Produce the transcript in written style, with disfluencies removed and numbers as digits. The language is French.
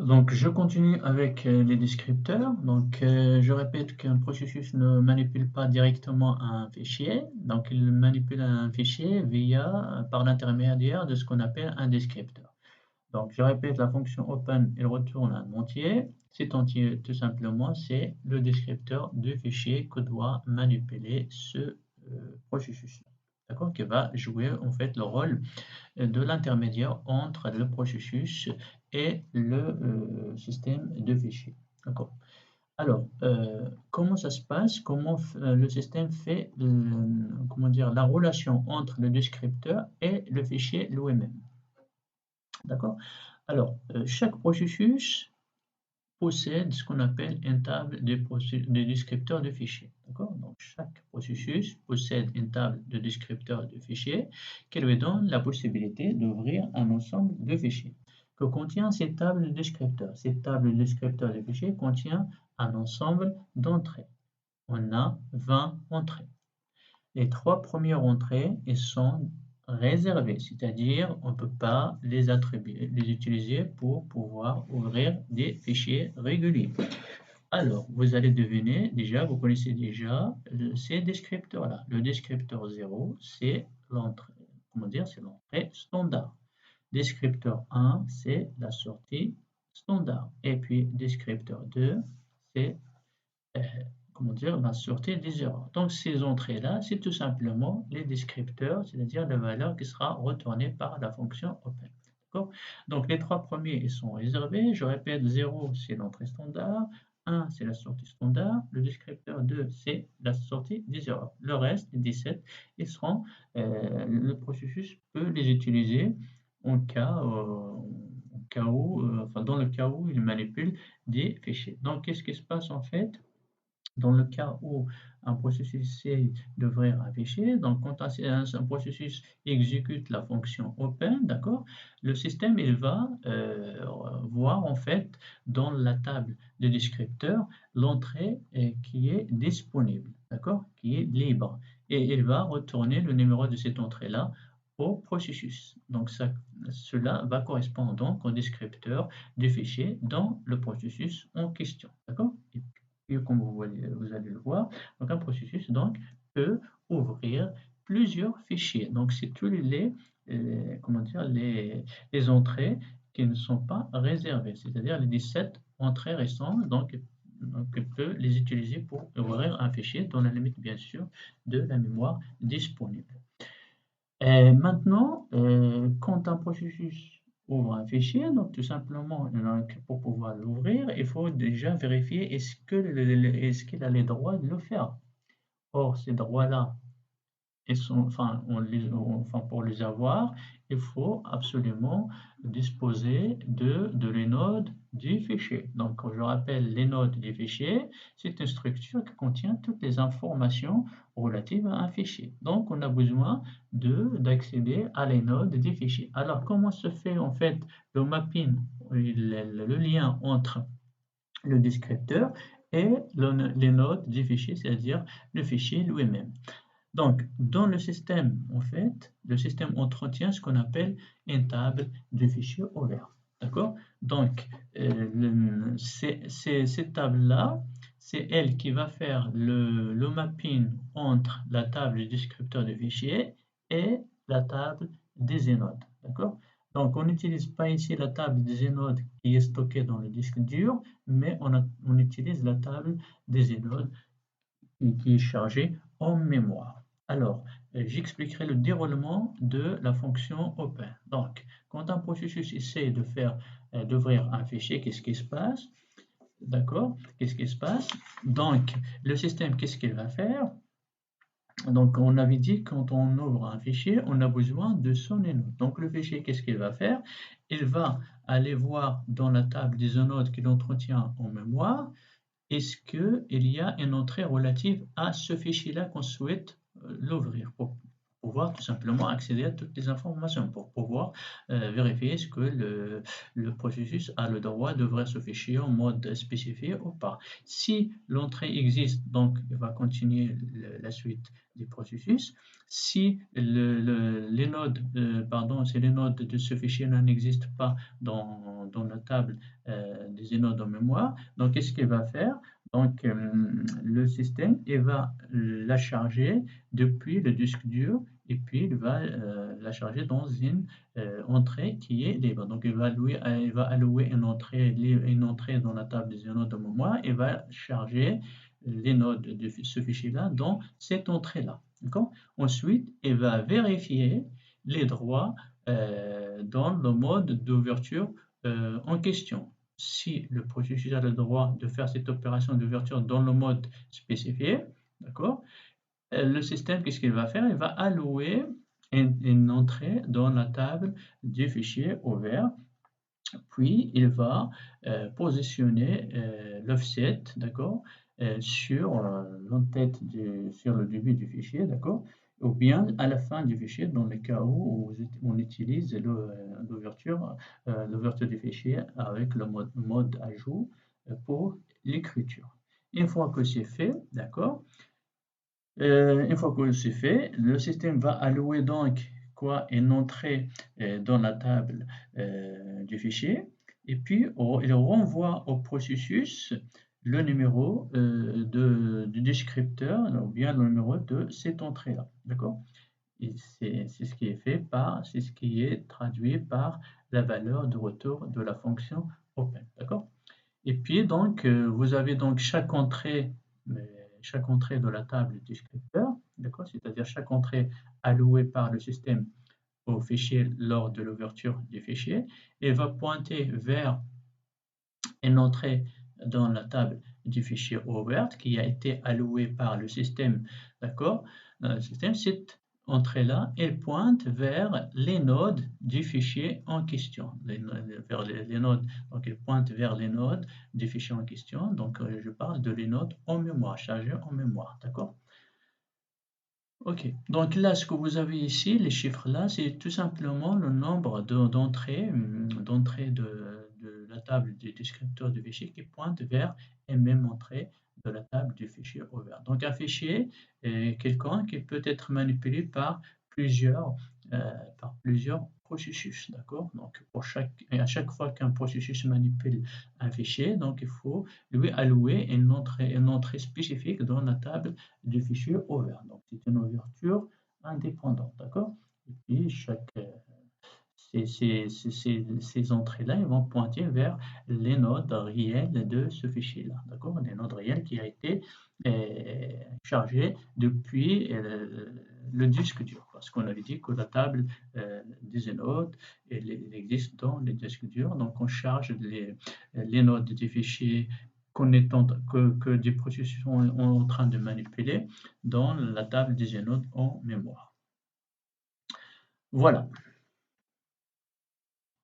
Donc, je continue avec les descripteurs. Donc, je répète qu'un processus ne manipule pas directement un fichier. Donc, il manipule un fichier par l'intermédiaire de ce qu'on appelle un descripteur. Donc, je répète, la fonction open, elle retourne un entier. Cet entier, tout simplement, c'est le descripteur du fichier que doit manipuler ce processus. D'accord? Qui va jouer en fait le rôle de l'intermédiaire entre le processus et le système de fichiers. D'accord. Alors, comment ça se passe? Comment le système fait comment dire, la relation entre le descripteur et le fichier lui-même? D'accord? Alors, chaque processus possède ce qu'on appelle une table de descripteurs de fichiers. D'accord? Donc, chaque processus possède une table de descripteurs de fichiers qui lui donne la possibilité d'ouvrir un ensemble de fichiers. Que contient cette table de descripteurs? Cette table de descripteurs de fichiers contient un ensemble d'entrées. On a 20 entrées. Les 3 premières entrées, elles sont réservées, c'est-à-dire on ne peut pas les utiliser pour pouvoir ouvrir des fichiers réguliers. Alors, vous allez deviner, déjà, vous connaissez déjà ces descripteurs-là. Le descripteur 0, c'est l'entrée, comment dire, c'est l'entrée standard. Descripteur 1, c'est la sortie standard. Et puis, descripteur 2, c'est comment dire, la sortie des erreurs. Donc, ces entrées-là, c'est tout simplement les descripteurs, c'est-à-dire la valeur qui sera retournée par la fonction open. Donc, les 3 premiers, ils sont réservés. Je répète, 0, c'est l'entrée standard. 1, c'est la sortie standard. Le descripteur 2, c'est la sortie des erreurs. Le reste, les 17, ils seront, le processus peut les utiliser en cas où, enfin, dans le cas où il manipule des fichiers. Donc, qu'est-ce qui se passe en fait? Dans le cas où un processus essaie d'ouvrir un fichier, donc quand un processus exécute la fonction open, d'accord, le système il va voir en fait dans la table de descripteurs l'entrée qui est disponible, d'accord, qui est libre, et il va retourner le numéro de cette entrée-là au processus. Donc cela va correspondre donc au descripteur du fichier dans le processus en question, d'accord? Et comme vous allez le voir, donc un processus donc, peut ouvrir plusieurs fichiers. Donc, c'est tous comment dire, les entrées qui ne sont pas réservées, c'est-à-dire les 17 entrées restantes, donc il peut les utiliser pour ouvrir un fichier dans la limite, bien sûr, de la mémoire disponible. Et maintenant, quand un processus ouvre un fichier, donc tout simplement, pour pouvoir l'ouvrir, il faut déjà vérifier est-ce qu'il a les droits de le faire. Or, ces droits-là, enfin, pour les avoir, il faut absolument disposer de l'inode du fichier. Donc, je rappelle, l'inode du fichier, c'est une structure qui contient toutes les informations relatives à un fichier. Donc, on a besoin d'accéder à l'inode du fichier. Alors, comment se fait en fait le mapping, le lien entre le descripteur et l'inode du fichier, c'est-à-dire le fichier lui-même? Donc, dans le système, en fait, le système entretient ce qu'on appelle une table de fichiers ouverts. D'accord? Donc, cette table-là, c'est elle qui va faire le mapping entre la table du descripteur de fichiers et la table des inodes. D'accord? Donc, on n'utilise pas ici la table des inodes qui est stockée dans le disque dur, mais on utilise la table des inodes qui est chargée en mémoire. Alors, j'expliquerai le déroulement de la fonction open. Donc, quand un processus essaie d'ouvrir un fichier, qu'est-ce qui se passe? D'accord? Qu'est-ce qui se passe? Donc, le système, qu'est-ce qu'il va faire? Donc, on avait dit quand on ouvre un fichier, on a besoin de son inode. Donc, le fichier, qu'est-ce qu'il va faire? Il va aller voir dans la table des inodes qu'il entretient en mémoire, est-ce qu'il y a une entrée relative à ce fichier-là qu'on souhaite l'ouvrir? pouvoir tout simplement accéder à toutes les informations, pour pouvoir vérifier ce que le processus a le droit d'ouvrir ce fichier en mode spécifié ou pas. Si l'entrée existe, donc il va continuer la suite du processus. Si les nodes, si les nodes de ce fichier n'existent pas dans la table des nodes en mémoire, donc qu'est-ce qu'il va faire? Donc, le système il va la charger depuis le disque dur et puis il va la charger dans une entrée qui est libre. Donc, il va allouer une entrée dans la table des nodes de mémoire et va charger les nodes de ce fichier-là dans cette entrée-là. Ensuite, il va vérifier les droits dans le mode d'ouverture en question. Si le processus a le droit de faire cette opération d'ouverture dans le mode spécifié, d'accord, le système, qu'est-ce qu'il va faire? Il va allouer une entrée dans la table du fichier ouvert, puis il va positionner l'offset, d'accord, sur l'entête sur le début du fichier, d'accord, ou bien à la fin du fichier dans le cas où on utilise l'ouverture du fichier avec le mode ajout pour l'écriture. Une fois que c'est fait, d'accord, une fois que c'est fait, le système va allouer donc une entrée dans la table du fichier et puis il renvoie au processus le numéro du descripteur ou bien le numéro de cette entrée-là. D'accord? Et c'est ce qui est fait c'est ce qui est traduit par la valeur de retour de la fonction open. D'accord? Et puis donc, vous avez donc chaque entrée de la table du descripteur, d'accord, c'est-à-dire chaque entrée allouée par le système au fichier lors de l'ouverture du fichier, et va pointer vers une entrée dans la table du fichier ouverte qui a été allouée par le système, d'accord, cette entrée-là, elle pointe vers les nodes du fichier en question. Donc elle pointe vers les nodes du fichier en question. Donc je parle de les nodes en mémoire, chargées en mémoire, d'accord? Ok, donc là, ce que vous avez ici, les chiffres là, c'est tout simplement le nombre d'entrées de la table du descripteur du fichier qui pointe vers une même entrée de la table du fichier ouvert. Donc un fichier est quelqu'un qui peut être manipulé par plusieurs processus, d'accord? Donc à chaque fois qu'un processus manipule un fichier, donc il faut lui allouer une entrée spécifique dans la table du fichier ouvert. Donc, c'est une ouverture indépendante, d'accord? Et puis, ces entrées-là, elles vont pointer vers les nodes réels de ce fichier-là, d'accord? Les nodes réels qui a été chargé depuis le disque dur, parce qu'on avait dit que la table des nodes, elle existe dans les disques durs, donc on charge les nodes des fichiers que des processus sont en train de manipuler dans la table des nodes en mémoire. Voilà.